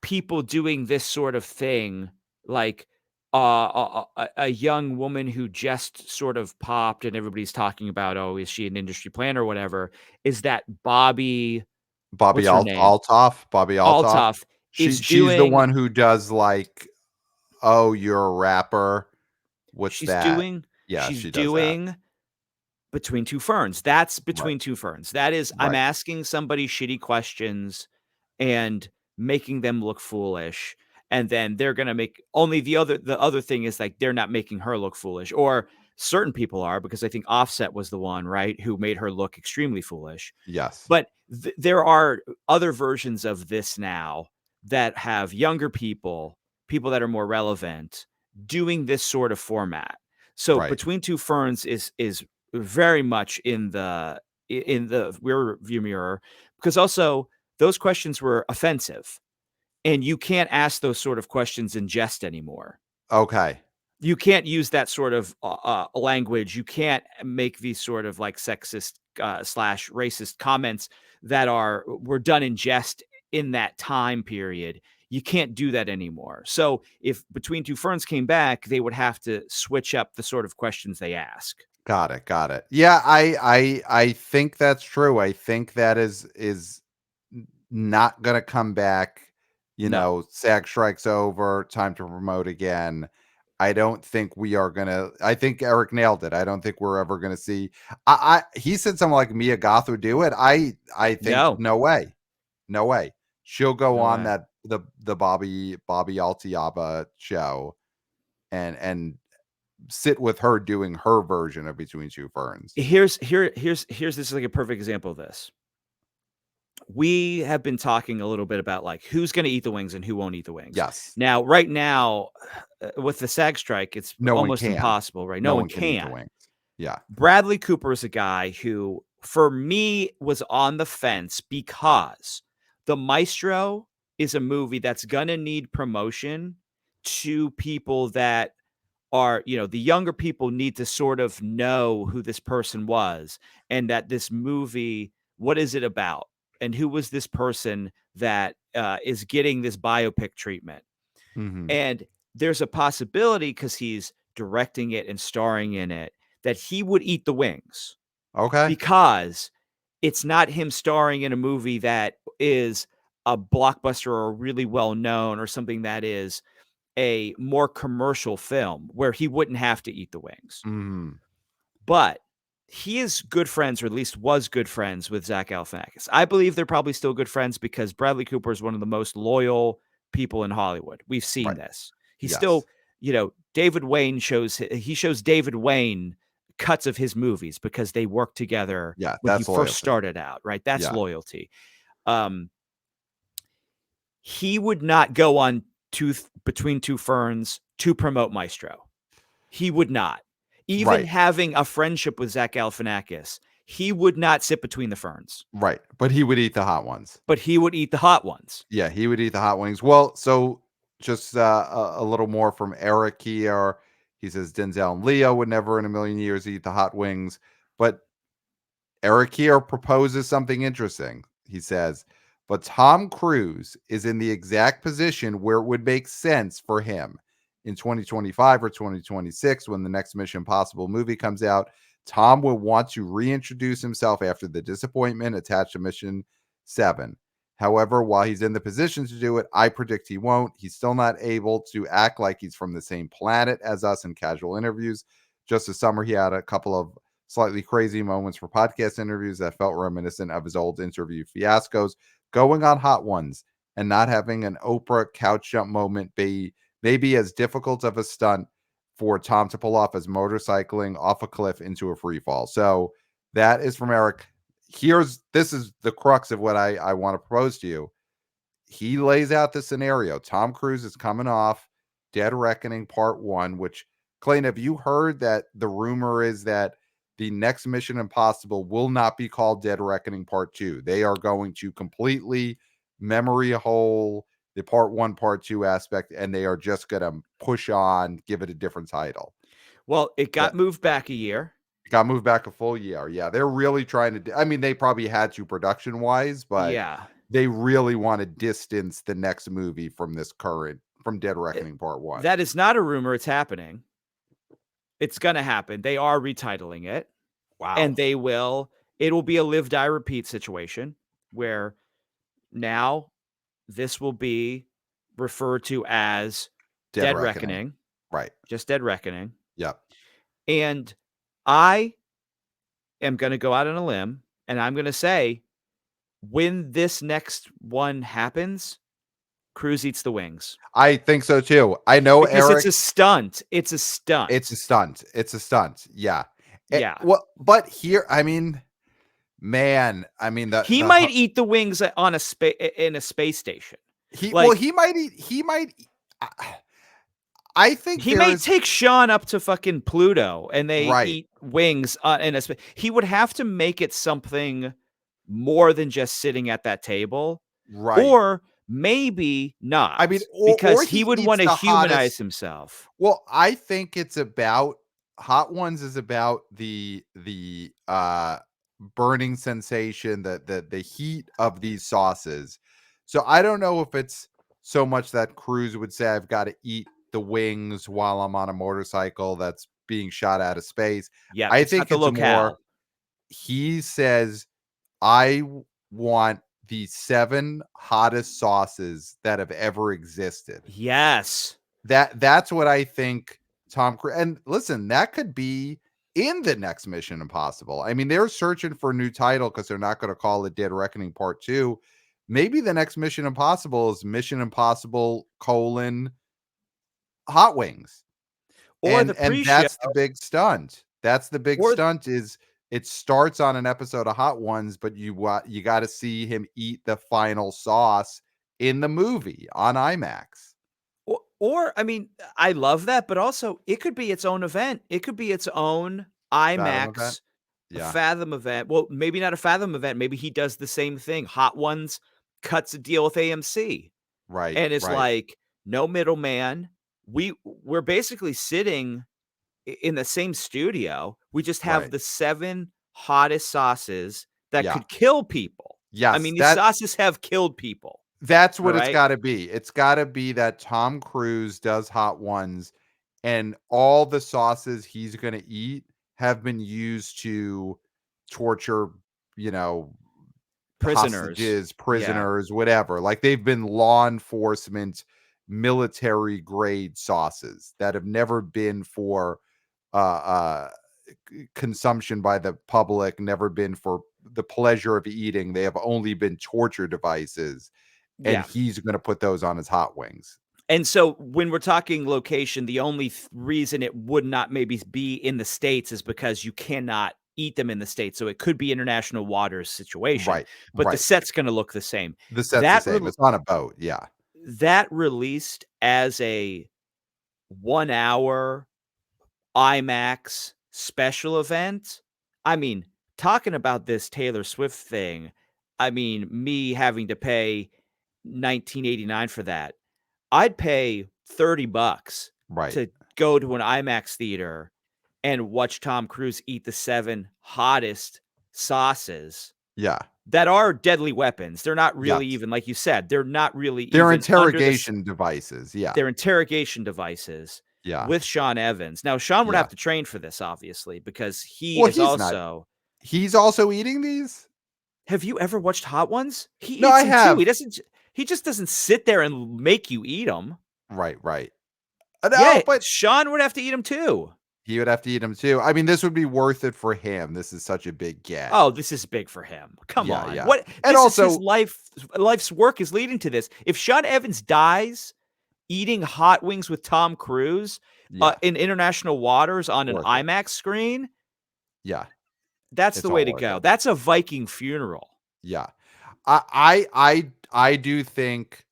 people doing this sort of thing, like a young woman who just sort of popped, and everybody's talking about, oh, is she an industry planner or whatever? Is that Bobby? Bobby What's her name? Bobby Altoff. Altoff is She's the doing. one who does, like, "Oh, you're a rapper. What's She's that?" doing. Yeah, She's she does that. doing Between Two Ferns. That's Right. Between Two Ferns. That is, I'm Right. asking somebody shitty questions and making them look foolish, and then they're gonna make only the other thing is, like, they're not making her look foolish, or certain people are, because I think Offset was the one, right, who made her look extremely foolish. Yes. But there are other versions of this now that have younger people, people that are more relevant, doing this sort of format. So Right. Between Two Ferns is very much in the rear view mirror, because also those questions were offensive, and you can't ask those sort of questions in jest anymore. Okay. You can't use that sort of language. You can't make these sort of like sexist slash racist comments that were done in jest in that time period. You can't do that anymore. So if Between Two Ferns came back, they would have to switch up the sort of questions they ask. Got it. Got it. Yeah, I think that's true. I think that is not gonna come back. No, SAG strikes over, time to promote again. I don't think we are gonna. I think Eric nailed it. I don't think we're ever gonna see. He said something like Mia Goth would do it. I think no, no way, no way. She'll go no on way. the Bobby Altiaba show and sit with her doing her version of Between Two Ferns. Here's this is like a perfect example of this. We have been talking a little bit about like who's going to eat the wings and who won't eat the wings. Yes. Now, right now, with the SAG strike, it's No one almost can. impossible, right? No No one one can eat the can. wings. Yeah. Bradley Cooper is a guy who, for me, was on the fence because The Maestro is a movie that's going to need promotion to people that are, the younger people need to sort of know who this person was, and that this movie, what is it about? And who was this person that is getting this biopic treatment? Mhm. And there's a possibility, because he's directing it and starring in it, that he would eat the wings, Okay. because it's not him starring in a movie that is a blockbuster or really well known, or something that is a more commercial film where he wouldn't have to eat the wings. Mhm. But he is good friends, or at least was good friends, with Zach Galifianakis. I believe they're probably still good friends, because Bradley Cooper is one of the most loyal people in Hollywood. We've seen Right. this. He's Yes. still, David Wayne shows David Wayne cuts of his movies because they worked together Yeah, when he that's first loyalty. started out, right? That's Yeah. loyalty. Um, he would not go on Between Two Ferns to promote Maestro. He would not. Even Right. having a friendship with Zach Galifianakis, he would not sit between the ferns, Right. But he would eat the hot ones. but he would eat the hot ones. Yeah, he would eat the hot wings. Well, so just a little more from Eric here. He says Denzel and Leo would never in a million years eat the hot wings, but Eric here proposes something interesting. He says, but Tom Cruise is in the exact position where it would make sense for him in 2025 or 2026 when the next Mission Impossible movie comes out. Tom will want to reintroduce himself after the disappointment attached to Mission 7. However, while he's in the position to do it, I predict he won't. He's still not able to act like he's from the same planet as us in casual interviews. Just this summer, he had a couple of slightly crazy moments for podcast interviews that felt reminiscent of his old interview fiascos. Going on hot ones and not having an Oprah couch jump moment may be as difficult of a stunt for Tom to pull off as motorcycling off a cliff into a free fall. So that is from Eric. This is the crux of what I want to propose to you. He lays out the scenario. Tom Cruise is coming off Dead Reckoning Part 1, which, Clayton, have you heard that the rumor is that the next Mission Impossible will not be called Dead Reckoning Part 2? They are going to completely memory hole the Part 1, Part 2 aspect, and they are just going to push on, give it a different title. Well, it That got moved back a year. got moved back a full year. Yeah, they're really trying to. I mean, they probably had to production wise, but Yeah. they really want to distance the next movie from from Dead It- Reckoning Part 1. that is not a rumor. It's happening. It's going to happen. They are retitling it, and Wow. it will be a live, die, repeat situation, where now this will be referred to as Dead Dead Reckoning. Reckoning, Right. just Dead Reckoning. Yep. And I am going to go out on a limb, and I'm going to say, when this next one happens, Cruise eats the wings I think so too. I know because it's Eric. a stunt. It's a It's a stunt. stunt. It's a stunt. Yeah. Yeah. Well, but here, I mean, man, I mean He the might eat the wings on a in a space station. Like he might eat. He might. I I think he there may is take Sean up to fucking Pluto and they right, eat wings in a he would have to make it something more than just sitting at that table, right. or maybe I mean, not or because he he would eats want to the humanize hottest. himself. Well, I think it's about Hot Ones is about the burning sensation, the heat of these sauces. So I don't know if it's so much that Cruise would say I've got to eat the wings while I'm on a motorcycle that's being shot out of space. Yep, I it's not think the it's more locale. he says want the 7 hottest sauces that have ever existed. Yes. That's what I think Tom Cruise, and listen, that could be in the next Mission Impossible. I mean, they're searching for a new title because they're not going to call it Dead Reckoning Part 2. Maybe the next Mission Impossible is Mission Impossible colon hot wings. Or the And pre-show that's the big stunt. That's the big or stunt is it starts on an episode of Hot Ones, but you got to see him eat the final sauce in the movie on IMAX. or I mean, I love that, but also it could be its own event. It could be its own Fathom event. IMAX Yeah. Fathom event. Well, maybe not a Fathom event. Maybe he does the same thing. Hot Ones cuts a deal with AMC Right, and it's right. like no middleman. We're basically sitting in the same studio. We just have Right. the 7 hottest sauces that Yeah. could kill people. I Yes, mean, these sauces have killed people. that's All what it's right. gotta be. It's gotta be that Tom Cruise does Hot Ones, and all the sauces he's gonna eat have been used to torture, you know, Prisoners. hostages, Yeah. prisoners, whatever. Like, they've been law enforcement, military grade sauces that have never been for, consumption by the public, never been for the pleasure of eating. They have only been torture devices, and Yeah. he's going to put those on his hot wings. And so when we're talking location, the only reason it would not maybe be in the States is because you cannot eat them in the States. So it could be international waters situation, Right, but the right. set's going to look the same. The set's the That same. It's on a boat. Yeah, that released as a 1 hour IMAX special event. I mean, talking about this Taylor Swift thing, I mean, me having to pay 1989 for that. I'd pay $30 right. to go to an IMAX theater and watch Tom Cruise eat the 7 hottest sauces Yeah. that are deadly weapons. They're not really Yes. even like you said, they're not really They're even under the interrogation devices. Yeah. they're interrogation devices Yeah. with Sean Evans. Now, Sean would Yeah. have to train for this, obviously, because he Well, is he's not. also He's also eating these? have you ever watched Hot Ones? He No, eats I them too. have. He just doesn't sit there and make you eat them. Right, right. Yeah, No, but Sean would have to eat them too. he would have to eat them too. I mean, this would be worth it for him. This is such a big get. Oh, this is big for him. Come Yeah, on. yeah. What And this is his also, life's work is leading to this. If Sean Evans dies eating hot wings with Tom Cruise yeah, in international waters on an worth it. IMAX screen, Yeah, that's the it's way all to worth go. it. That's a Viking funeral. Yeah. I do think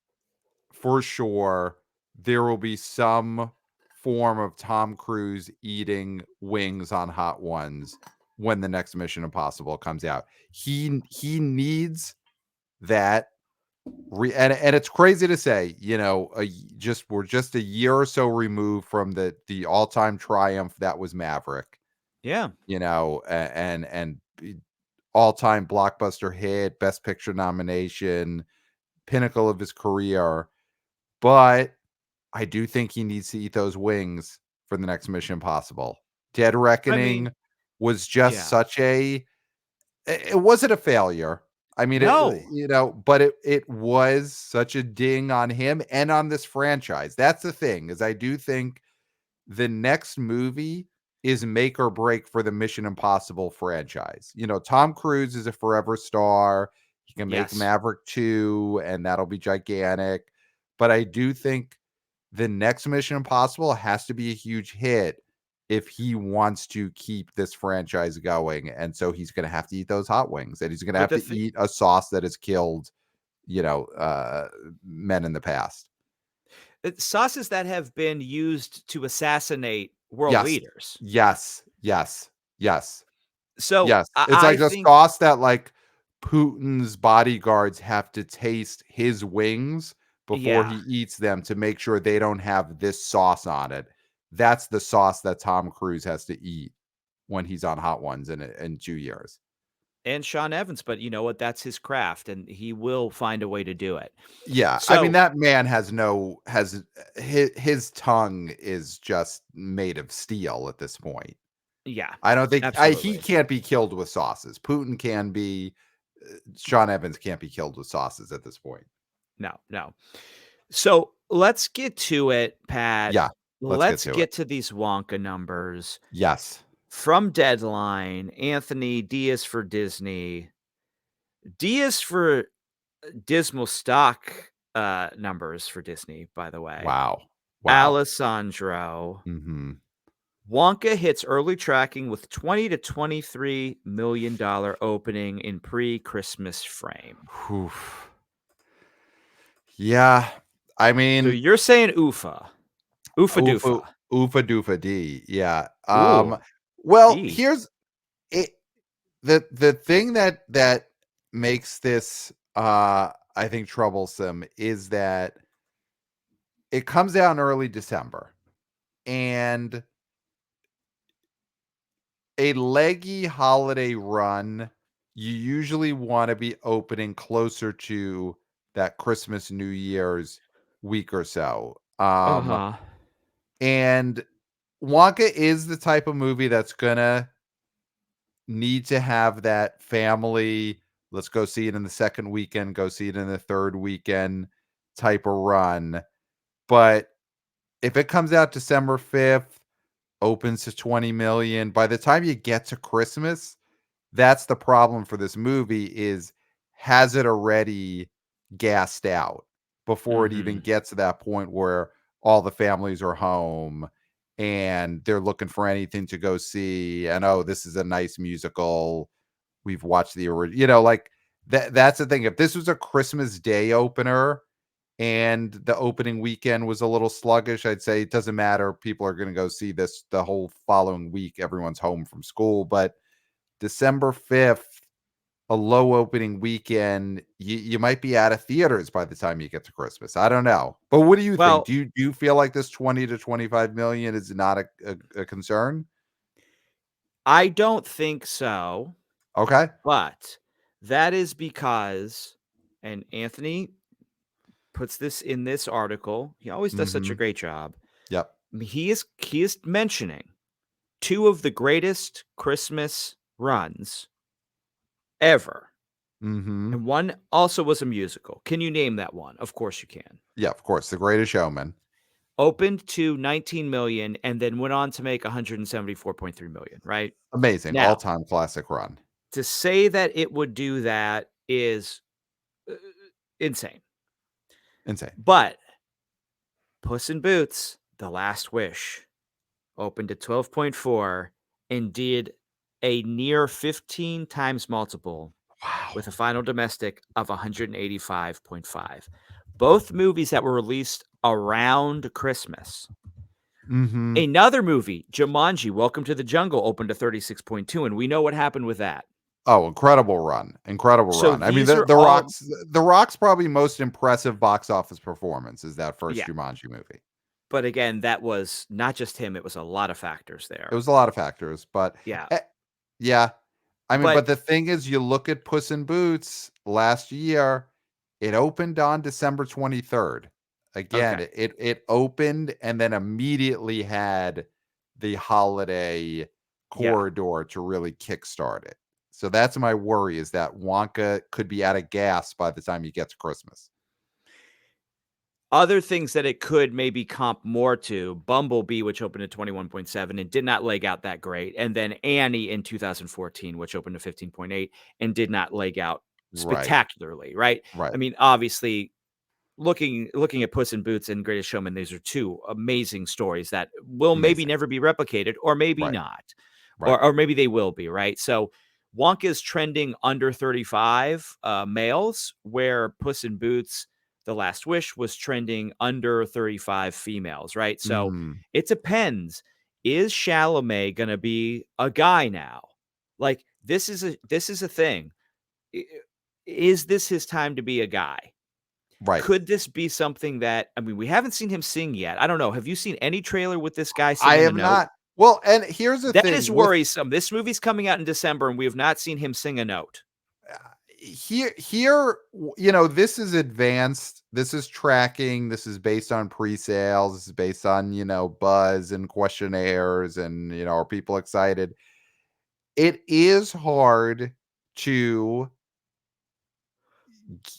for sure there will be some form of Tom Cruise eating wings on Hot Ones when the next Mission Impossible comes out. He needs that and it's crazy to say, you know, we're just a year or so removed from the all-time triumph that was Maverick, Yeah. you know, all-time blockbuster hit, best picture nomination, pinnacle of his career. But I do think he needs to eat those wings for the next Mission Impossible. Dead I Reckoning mean, was just yeah. such it wasn't a failure. I mean, No. you know, but it was such a ding on him and on this franchise. That's the thing, is I do think the next movie is make or break for the Mission Impossible franchise. You know, Tom Cruise is a forever star. He can make Yes. Maverick 2, and that'll be gigantic. but I do think the next Mission Impossible has to be a huge hit if he wants to keep this franchise going. And so he's going to have to eat those hot wings, and he's going to But have to eat a sauce that has killed, men in the past. sauces that have been used to assassinate world Yes. leaders. Yes. Yes. Yes. So Yes. It's I like a think, sauce that like Putin's bodyguards have to taste his wings before yeah. he eats them to make sure they don't have this sauce on it. That's the sauce that Tom Cruise has to eat when he's on Hot Ones in 2 years. And Sean Evans, but you know what? That's his craft, and he will find a way to do it. Yeah, I mean So, that man has his tongue is just made of steel at this point. yeah, I don't think he absolutely. can't be killed with sauces. Putin can be. Sean Evans can't be killed with sauces at this point. No, no. So let's get to it, Pat. Yeah, let's get Let's to it. get to these Wonka numbers Yes. from Deadline. Anthony Diaz for Disney. Diaz for dismal stock numbers for Disney, by the way. Wow. Wow. Alessandro. Mhm. Wonka hits early tracking with $20 to $23 million opening in pre-Christmas frame. Whew. Yeah. I So mean, you're saying oofa. Oofa oofa doofa. oofa doofa d. Yeah. Ooh, Well, D. here's it. The thing that makes this I think troublesome is that it comes out in early December, and a leggy holiday run, you usually want to be opening closer to that Christmas, New Year's week or so. Uh-huh. And Wonka is the type of movie that's gonna need to have that family. Let's go see it in the second weekend, go see it in the third weekend type of run. But if it comes out December 5th, opens to 20 million, by the time you get to Christmas, that's the problem for this movie is has it already gassed out before it even Mhm. gets to that point where all the families are home and they're looking for anything to go see, and oh, this is a nice musical. We've watched the original, like that's the thing. If this was a Christmas Day opener and the opening weekend was a little sluggish, I'd say it doesn't matter. People are going to go see this the whole following week. Everyone's home from school, but December 5th, a low opening weekend, you might be out of theaters by the time you get to Christmas. I don't know. But what do you think? Well, Do you feel like this 20 to 25 million is not a concern? I don't think so, Okay. but that is because, and Anthony puts this in this article. He always does such a Mhm. great job. Yep. He is mentioning two of the greatest Christmas runs ever. Mhm. And one also was a musical. Can you name that one? Of course you can. Yeah, of course, The Greatest Showman. Opened to 19 million and then went on to make 174.3 million, right? Amazing, Now, all-time classic run. to say that it would do that is uh, insane. Insane. But Puss in Boots: The Last Wish opened at 12.4 and did a near 15 times multiple Wow. with a final domestic of 185.5. Both movies that were released around Christmas. Mhm. Another movie, Jumanji: Welcome to the Jungle, opened to 36.2, and we know what happened with that. Oh, incredible run. Incredible So run. I mean, these the are the all, Rock's probably most impressive box office performance is that first yeah, Jumanji movie. but again, that was not just him, it was a lot of factors It there. was a lot of factors, but, Yeah, eh yeah. I mean, but but the thing is, you look at Puss in Boots last year, it opened on December 23rd. Again, okay, it opened and then immediately had the holiday yeah. corridor to really kickstart it. So that's my worry is that Wonka could be out of gas by the time you get to Christmas. Other things that it could maybe comp more to, Bumblebee, which opened at 21.7 and did not leg out that great, and then Annie in 2014, which opened to 15.8 and did not leg out Right, spectacularly, right? right. I mean, obviously, looking at Puss in Boots and Greatest Showman, these are two amazing stories that will maybe Amazing. never be replicated, or maybe Right. not, Right. or maybe they will be, right? So Wonka is trending under 35 males, where Puss in Boots, The Last Wish, was trending under 35 females, right? So Mhm. it depends. Is Chalamet gonna be a guy now? Like this is a thing. I- Is this his time to be a guy? Right. Could this be something that, I mean, we haven't seen him sing yet. I don't know. Have you seen any trailer with this guy I singing a have note? not. Well, and here's the That is thing with worrisome. This movie's coming out in December, and we have not seen him sing a note. this is advanced. This is tracking. This is based on pre-sales. This is based on, buzz and questionnaires and, are people excited? It is hard to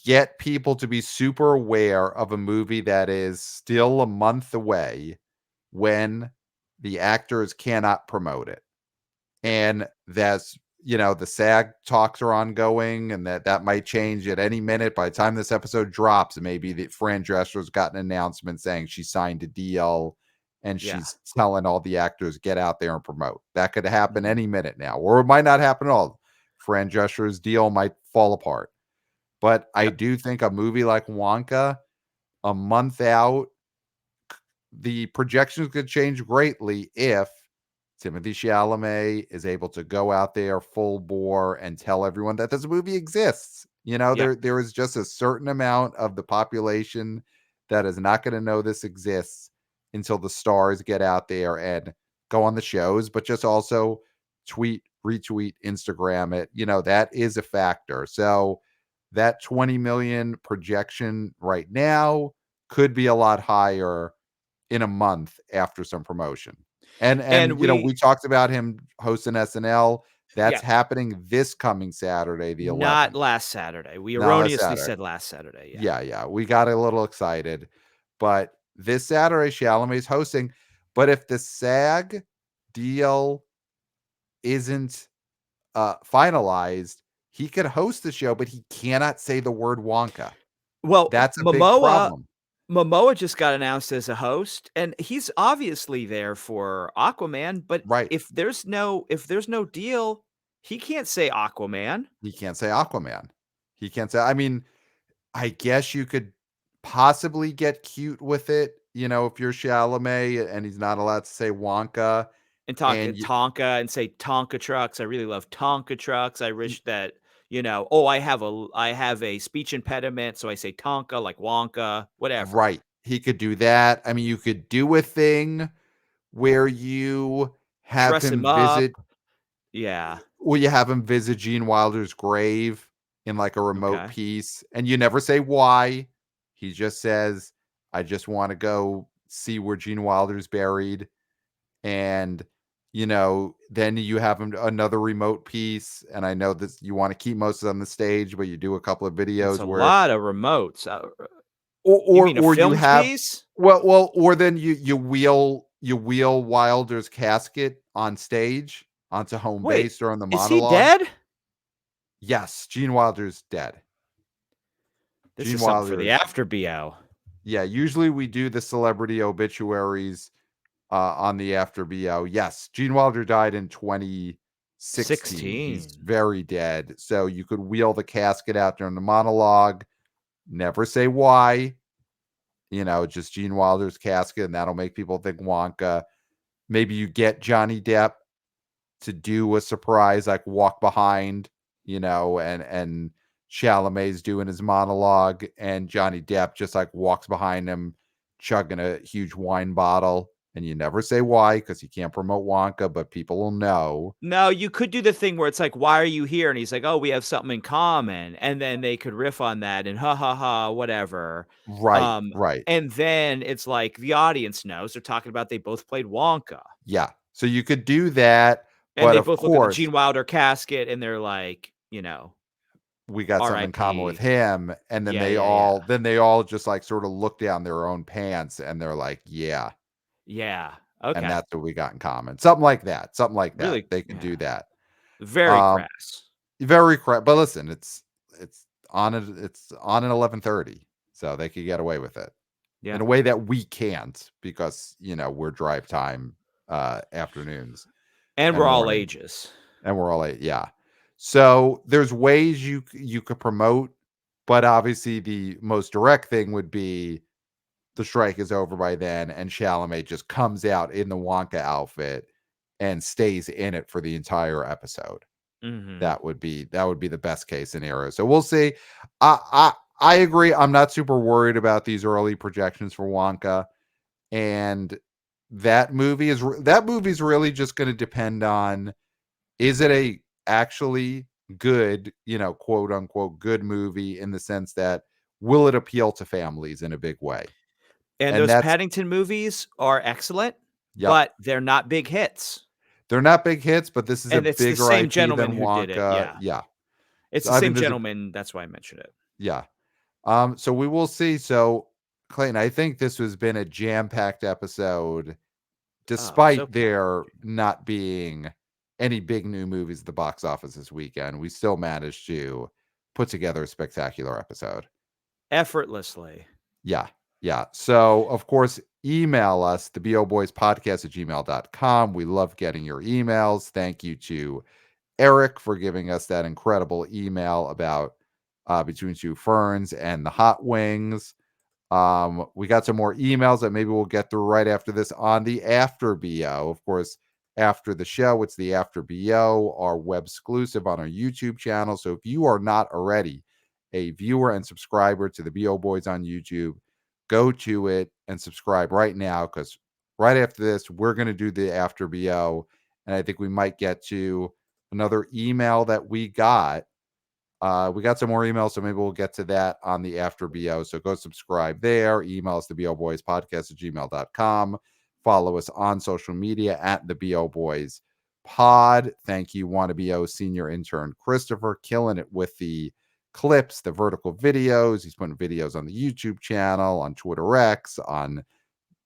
get people to be super aware of a movie that is still a month away when the actors cannot promote it. Yeah. And that's, the SAG talks are ongoing, and that might change at any minute. By the time this episode drops, maybe the Fran Drescher's got an announcement saying she signed a deal and Yeah. she's telling all the actors, get out there and promote. That could happen Mhm. any minute now, or it might not happen at all. Fran Drescher's deal might fall apart. But I Yep. do think a movie like Wonka, a month out, the projections could change greatly if Timothy Chalamet is able to go out there full bore and tell everyone that this movie exists. Yep. There is just a certain amount of the population that is not going to know this exists until the stars get out there and go on the shows, but just also tweet, retweet, Instagram it. That is a factor. So that 20 million projection right now could be a lot higher in a month after some promotion. And We talked about him hosting SNL. That's yeah, happening this coming Saturday, the not 11th. last Saturday. We No, that's erroneously Saturday. said last Saturday. Yeah. Yeah. We got a little excited. But this Saturday, Chalamet's hosting. But if the SAG deal isn't finalized, he could host the show, but he cannot say the word Wonka. Well, That's a big Momoa problem. Momoa just got announced as a host, and he's obviously there for Aquaman, but Right. if there's no deal, he can't say Aquaman. He can't say Aquaman. He can't say, I mean, I guess you could possibly get cute with it, if you're Chalamet and he's not allowed to say Wonka, And talk and and you Tonka and say Tonka trucks. I really love Tonka trucks. I y wish that, oh, I have a speech impediment, so I say Tonka like Wonka, whatever. right. He could do that. I mean, you could do a thing where you have Dress him him up. visit Yeah. Gene Wilder's grave in, like, a remote Okay. piece, and you never say why. He just says, "I just wanna go see where Gene Wilder's buried." And then you have another remote piece, and I know this, you want to keep most of them on the stage, but you do a couple of That's videos a where, lot of remotes. or You or, mean a or you filmed have, piece? or then you wheel Wilder's casket on stage onto home Wait, base during the is he monologue. dead? Yes, Gene Wilder's dead. This Gene is something for the Wilder's, after BO. yeah, usually we do the celebrity obituaries on the After BO. Yes, Gene Wilder died in 2016. He's 16. very dead. So you could wheel the casket out during the monologue, never say why, just Gene Wilder's casket, and that'll make people think Wonka. Maybe you get Johnny Depp to do a surprise, like walk behind, and Chalamet's doing his monologue, and Johnny Depp just like walks behind him, chugging a huge wine bottle, and you never say why because you can't promote Wonka, but people will know. No, you could do the thing where it's like, "Why are you here?" And he's like, "Oh, we have something in common." And then they could riff on that and ha ha ha, whatever. Right, Um, right. and then it's like the audience knows they're talking about they both played Wonka. Yeah. So you could do that, And but they of both look at the course, Gene Wilder casket and they're like, we got something in common with RIP. him. And then Yeah, yeah, yeah. they all just like sort of look down their own pants and they're like, yeah. Yeah. And Okay. that's what we got in common. Something like that. Something like that. Really, They could yeah. do that. Very Um, crass. Very correct. But listen, it's on an 11:30. So they could get away with it in Yeah. a way that we can't because, we're drive time afternoons And and we're all mornings. ages. And we're all like, yeah. So there's ways you could promote, but obviously the most direct thing would be the strike is over by then, and Chalamet just comes out in the Wonka outfit and stays in it for the entire episode. Mhm. That would be the best case scenario. So we'll see. I I agree. I'm not super worried about these early projections for Wonka, and that movie's really just going to depend on, is it a actually good, quote unquote good movie, in the sense that will it appeal to families in a big way? And And those that's Paddington movies are excellent, yep. but they're not big hits. They're not big hits, but this is a And it's the bigger same IP gentleman than who did it, Wonka. yeah. Yeah. It's So the I mean same there's a gentleman, that's why I mentioned it. yeah. So we will see. So Clayton, I think this has been a jam-packed episode, Oh, so despite there packed. not being any big new movies at the box office this weekend. We still managed to put together a spectacular episode. Effortlessly. Yeah. Yeah. So, of course, email us, theboboyspodcast@gmail.com. We love getting your emails. Thank you to Eric for giving us that incredible email about Between Two Ferns and the hot wings. We got some more emails that maybe we'll get through right after this on the After BO. Of course, after the show, it's the After BO, our web exclusive on our YouTube channel. So if you are not already a viewer and subscriber to the BO Boys on YouTube, go to it and subscribe right now, because right after this, we're going to do the After BO. And I think we might get to another email that we got. We got some more emails, so maybe we'll get to that on the After BO. So go subscribe there. Email us, theboboyspodcast@gmail.com. Follow us on social media at the BO Boys Pod. Thank you, Wanna BO senior intern Christopher, killing it with the clips, the vertical videos. He's putting videos on the YouTube channel, on Twitter X, on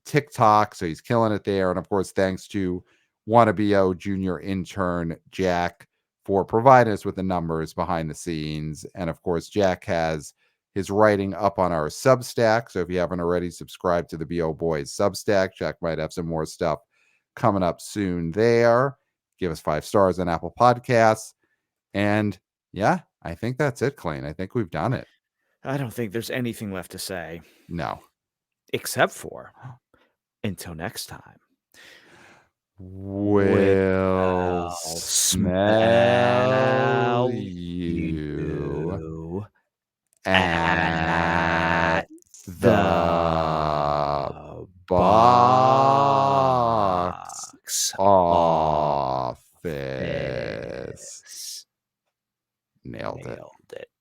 TikTok. So he's killing it there. And of course, thanks to Wannabe junior intern Jack for providing us with the numbers behind the scenes. And of course, Jack has his writing up on our Substack. So if you haven't already subscribed to the BO Boys Substack, Jack might have some more stuff coming up soon there. Give us 5 stars on Apple Podcasts. And yeah, I think that's it, Clayton. I think we've done it. I don't think there's anything left to say, No. except for until next time. Will I'll smell smell you you and